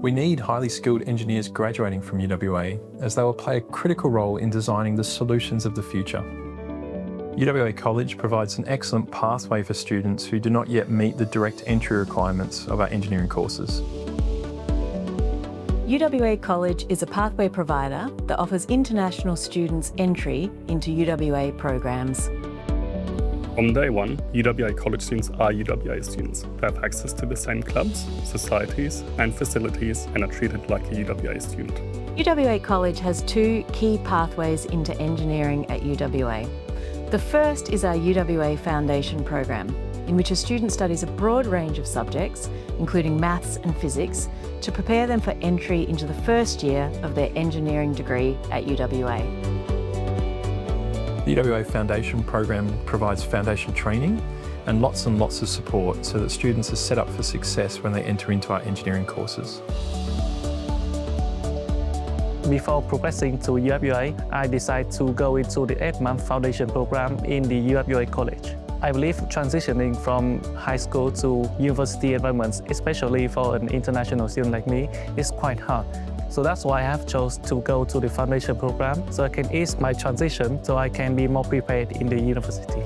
We need highly skilled engineers graduating from UWA as they will play a critical role in designing the solutions of the future. UWA College provides an excellent pathway for students who do not yet meet the direct entry requirements of our engineering courses. UWA College is a pathway provider that offers international students entry into UWA programs. From day one, UWA College students are UWA students. They have access to the same clubs, societies and facilities and are treated like a UWA student. UWA College has two key pathways into engineering at UWA. The first is our UWA Foundation Program, in which a student studies a broad range of subjects, including maths and physics, to prepare them for entry into the first year of their engineering degree at UWA. The UWA Foundation Program provides foundation training and lots of support so that students are set up for success when they enter into our engineering courses. Before progressing to UWA, I decided to go into the 8-month foundation program in the UWA College. I believe transitioning from high school to university environments, especially for an international student like me, is quite hard. So that's why I have chosen to go to the foundation program so I can ease my transition so I can be more prepared in the university.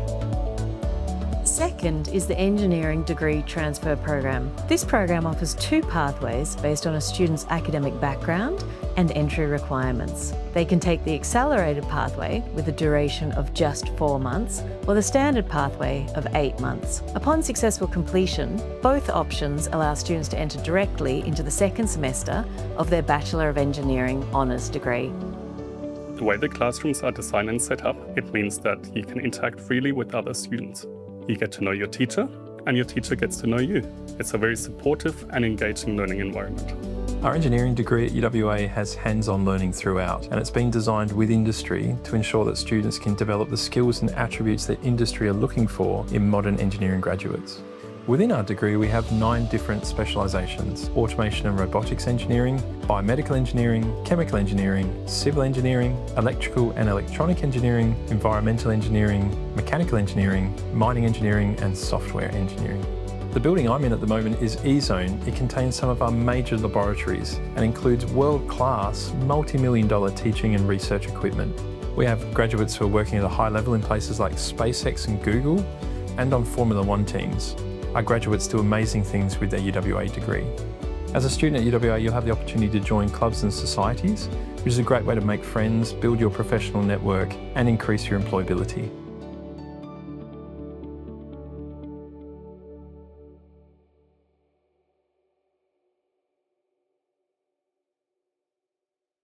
Second is the Engineering Degree Transfer Program. This program offers two pathways based on a student's academic background and entry requirements. They can take the accelerated pathway with a duration of just 4 months or the standard pathway of 8 months. Upon successful completion, both options allow students to enter directly into the second semester of their Bachelor of Engineering honours degree. The way the classrooms are designed and set up, it means that you can interact freely with other students. You get to know your teacher, and your teacher gets to know you. It's a very supportive and engaging learning environment. Our engineering degree at UWA has hands-on learning throughout, and it's been designed with industry to ensure that students can develop the skills and attributes that industry are looking for in modern engineering graduates. Within our degree, we have 9 different specialisations: automation and robotics engineering, biomedical engineering, chemical engineering, civil engineering, electrical and electronic engineering, environmental engineering, mechanical engineering, mining engineering, and software engineering. The building I'm in at the moment is E-Zone. It contains some of our major laboratories and includes world-class, multi-million-dollar teaching and research equipment. We have graduates who are working at a high level in places like SpaceX and Google, and on Formula One teams. Our graduates do amazing things with their UWA degree. As a student at UWA, you'll have the opportunity to join clubs and societies, which is a great way to make friends, build your professional network, and increase your employability.